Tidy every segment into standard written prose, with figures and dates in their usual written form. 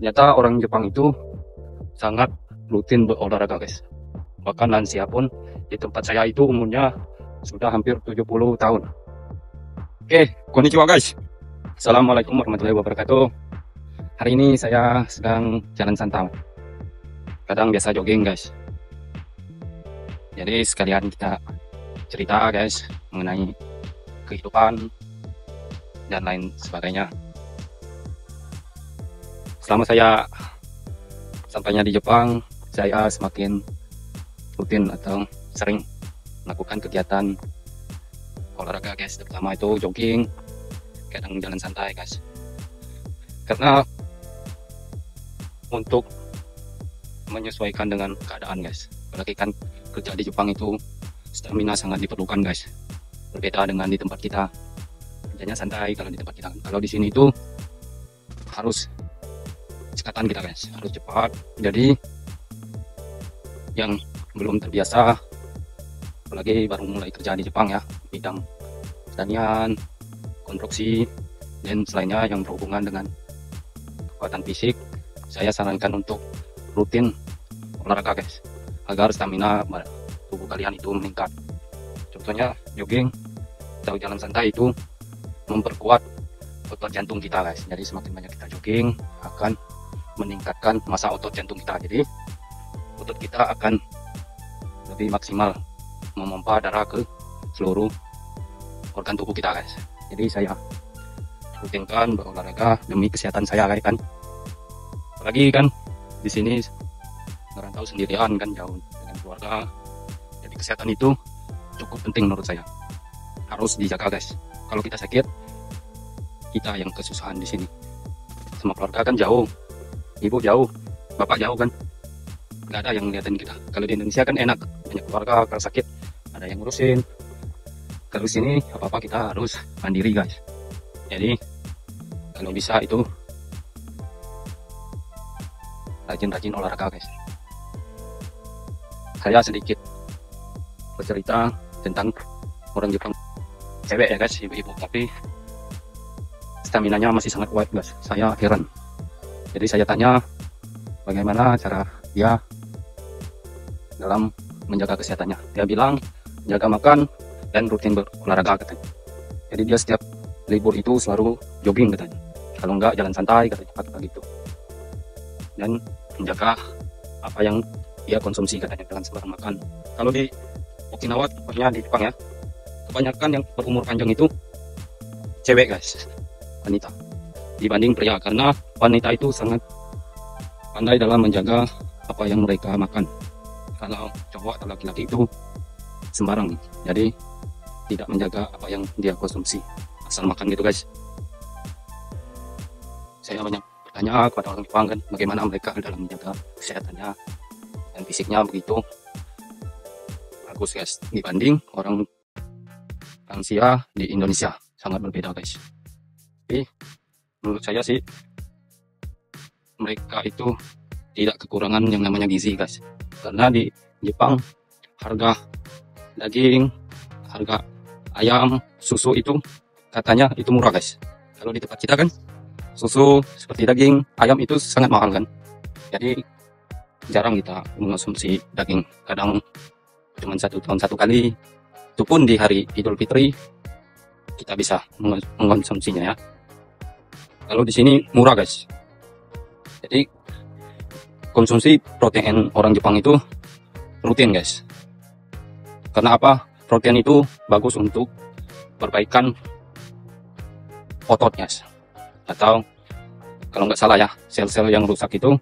Ternyata orang Jepang itu sangat rutin berolahraga guys. Bahkan lansia pun di tempat saya itu umurnya sudah hampir 70 tahun. Oke, konnichiwa guys. Assalamualaikum warahmatullahi wabarakatuh. Hari ini saya sedang jalan santai. Kadang biasa jogging guys. Jadi sekalian kita cerita guys mengenai kehidupan dan lain sebagainya. Selama saya sampainya di Jepang, saya semakin rutin atau sering melakukan kegiatan olahraga guys, terutama itu jogging, kadang jalan santai guys. Karena untuk menyesuaikan dengan keadaan guys, apalagi kan kerja di Jepang itu stamina sangat diperlukan guys. Berbeda dengan di tempat kita, kerjanya santai. Kalau di tempat kita, kalau di sini itu harus cekatan kita guys, harus cepat. Jadi yang belum terbiasa, apalagi baru mulai kerja di Jepang ya, bidang pertanian, konstruksi, dan selainnya yang berhubungan dengan kekuatan fisik, saya sarankan untuk rutin olahraga guys, agar stamina tubuh kalian itu meningkat. Contohnya jogging atau jalan santai itu memperkuat otot jantung kita guys. Jadi semakin banyak kita jogging akan meningkatkan massa otot jantung kita. Jadi otot kita akan lebih maksimal memompa darah ke seluruh organ tubuh kita guys. Jadi saya rutinkan berolahraga demi kesehatan saya guys kan. Apalagi kan di sini merantau sendirian kan, jauh dengan keluarga. Jadi kesehatan itu cukup penting menurut saya. Harus dijaga guys. Kalau kita sakit, kita yang kesusahan di sini. Sama keluarga kan jauh, ibu jauh, bapak jauh kan, nggak ada yang ngeliatin kita. Kalau di Indonesia kan enak, banyak keluarga, kalau sakit ada yang ngurusin. Kalau di sini apa-apa kita harus mandiri guys. Jadi kalau bisa itu rajin-rajin olahraga guys. Saya sedikit bercerita tentang orang Jepang, cewek ya guys, ibu-ibu, tapi staminanya masih sangat kuat guys. Saya heran. Jadi saya tanya bagaimana cara dia dalam menjaga kesehatannya. Dia bilang jaga makan dan rutin berolahraga katanya. Jadi dia setiap libur itu selalu jogging katanya. Kalau enggak jalan santai katanya gitu. Dan menjaga apa yang dia konsumsi katanya, jangan sembarang makan. Kalau di Okinawa, tepatnya di Jepang ya, kebanyakan yang berumur panjang itu cewek guys, wanita, dibanding pria. Karena wanita itu sangat pandai dalam menjaga apa yang mereka makan. Kalau cowok atau laki-laki itu sembarang, jadi tidak menjaga apa yang dia konsumsi, asal makan gitu guys. Saya banyak bertanya kepada orang Jepang kan, bagaimana mereka dalam menjaga kesehatannya dan fisiknya begitu bagus guys, dibanding orang lansia di Indonesia. Sangat berbeda guys. Tapi menurut saya sih mereka itu tidak kekurangan yang namanya gizi guys. Karena di Jepang harga daging, harga ayam, susu itu katanya itu murah guys. Kalau di tempat kita kan susu seperti daging, ayam itu sangat mahal kan. Jadi jarang kita mengonsumsi daging. Kadang cuma 1 tahun 1 kali. Itu pun di hari Idul Fitri kita bisa mengonsumsinya ya. Kalau di sini murah guys. Jadi konsumsi protein orang Jepang itu rutin guys. Karena apa? Protein itu bagus untuk perbaikan ototnya. Atau kalau nggak salah ya, sel-sel yang rusak itu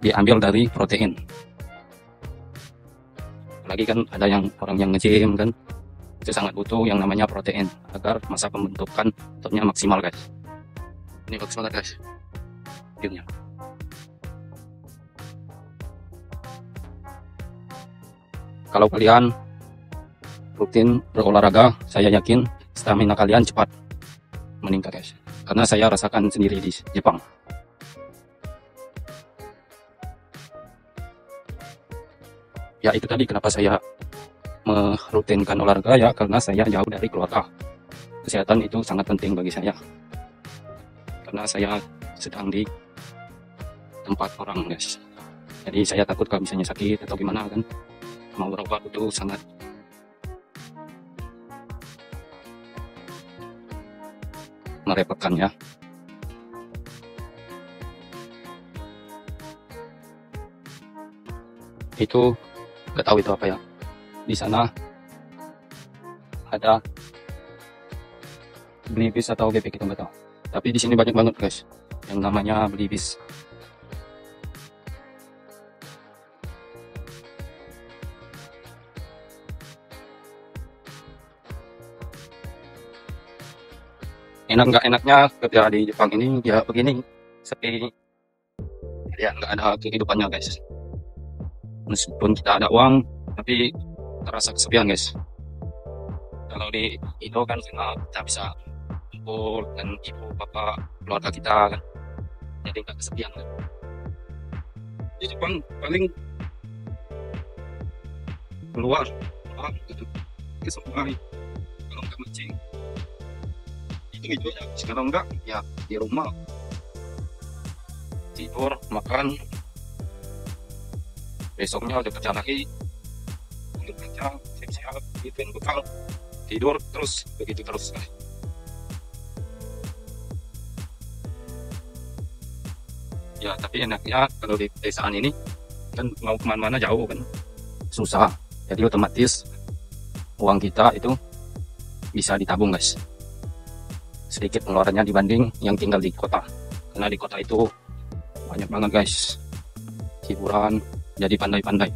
diambil dari protein. Apalagi kan ada yang orang yang nge-gym kan, itu sangat butuh yang namanya protein agar masa pembentukan ototnya maksimal guys. Ini bagus banget guys videonya. Kalau kalian rutin berolahraga, saya yakin stamina kalian cepat meningkat guys. Karena saya rasakan sendiri di Jepang. Ya itu tadi kenapa saya merutinkan olahraga ya, karena saya jauh dari keluarga. Kesehatan itu sangat penting bagi saya. Karena saya sedang di tempat orang guys. Jadi saya takut kalau misalnya sakit atau gimana kan, mau berobat itu sangat merepotkan ya. Itu gak tahu itu apa ya, di sana ada belibis atau gepek itu nggak tahu, tapi di sini banyak banget guys yang namanya belibis. Enak nggak enaknya kerja di Jepang ini ya begini, sepi ya, nggak ada kehidupannya guys. Meskipun kita ada uang tapi terasa kesepian guys. Kalau di Indo kan kita bisa kumpul dan ibu bapak keluarga kita kan, jadi nggak kesepian kan. Di Jepang paling keluar gitu ke sungai, kalau nggak mancing itu ya. Kalau enggak ya di rumah tidur makan, besoknya udah kerja lagi, udah kerja siap-siap bikin bekal, tidur terus begitu terus. Ya tapi enaknya kalau di pedesaan ini kan mau kemana-mana jauh kan susah, jadi otomatis uang kita itu bisa ditabung guys, sedikit pengeluarannya dibanding yang tinggal di kota, karena di kota itu banyak banget guys hiburan. Jadi pandai-pandai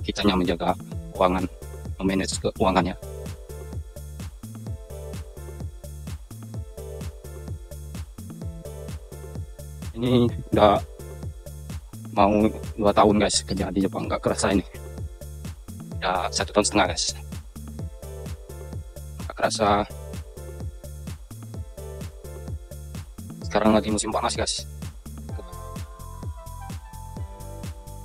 kitanya menjaga keuangan, memanage keuangannya. Ini udah mau 2 tahun guys kerja di Jepang, nggak kerasa ini udah 1,5 tahun guys, nggak kerasa. Sekarang lagi musim panas guys,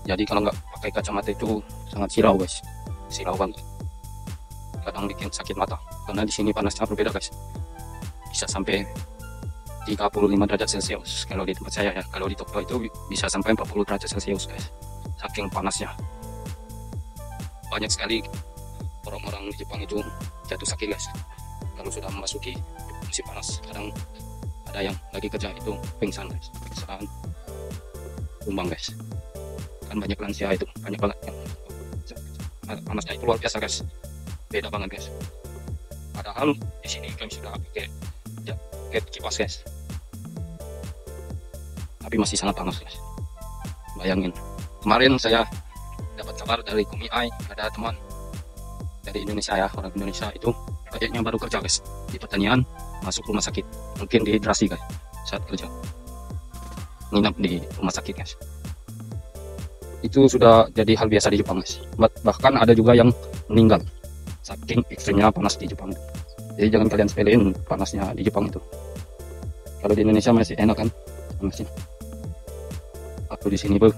jadi kalau nggak pakai kacamata itu sangat silau guys, silau banget, kadang bikin sakit mata. Karena di sini panasnya berbeda guys, bisa sampai 35 derajat celcius kalau di tempat saya ya. Kalau di Tokyo itu bisa sampai 40 derajat celcius guys, saking panasnya. Banyak sekali orang-orang di Jepang itu jatuh sakit guys kalau sudah memasuki musim panas. Kadang ada yang lagi kerja itu pingsan guys, pingsan tumbang guys. Kan banyak lansia itu, banyak banget yang panasnya itu luar biasa guys, beda banget guys. Padahal di sini kami sudah pakai jaket kipas guys, tapi masih sangat panas guys. Bayangin, kemarin saya dapat kabar dari Kumiai, ada teman dari Indonesia ya, orang Indonesia itu kayaknya baru kerja guys di pertanian, masuk rumah sakit, mungkin dehidrasi guys saat kerja, nginap di rumah sakit guys. Itu sudah jadi hal biasa di Jepang guys. Bahkan ada juga yang meninggal saking ekstrimnya panas di Jepang. Jadi jangan kalian sepelein panasnya di Jepang itu. Kalau di Indonesia masih enak kan panasnya, aku di sini luar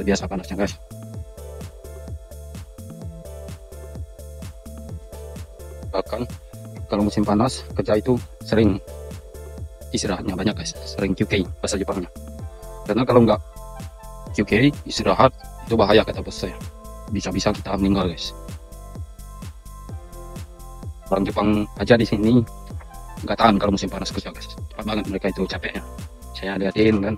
biasa panasnya guys. Bahkan kalau musim panas kerja itu sering istirahatnya banyak guys, sering QK bahasa Jepangnya. Karena kalau nggak QK istirahat itu bahaya kata bos saya, bisa-bisa kita meninggal guys. Orang Jepang aja di sini nggak tahan kalau musim panas kerja guys, cepat banget mereka itu capeknya. Saya liatin kan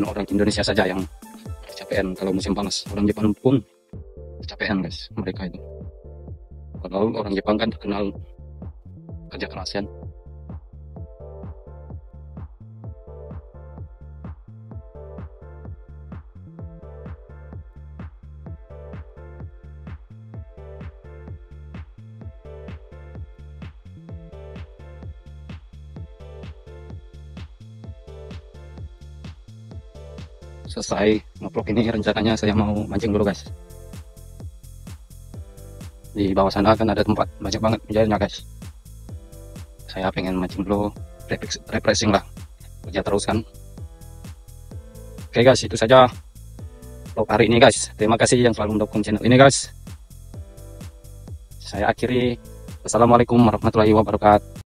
orang Indonesia saja yang kecapean kalau musim panas, orang Jepang pun kecapean guys mereka itu. Kalau orang Jepang kan terkenal kerja keras kan. Selesai ngevlog ini rencananya saya mau mancing dulu guys. Di bawah sana kan ada tempat banyak banget menjarnya guys. Saya pengen mancing dulu, refreshing lah, kerja terus kan. Oke guys, itu saja vlog hari ini guys. Terima kasih yang selalu mendukung channel ini guys. Saya akhiri. Wassalamualaikum warahmatullahi wabarakatuh.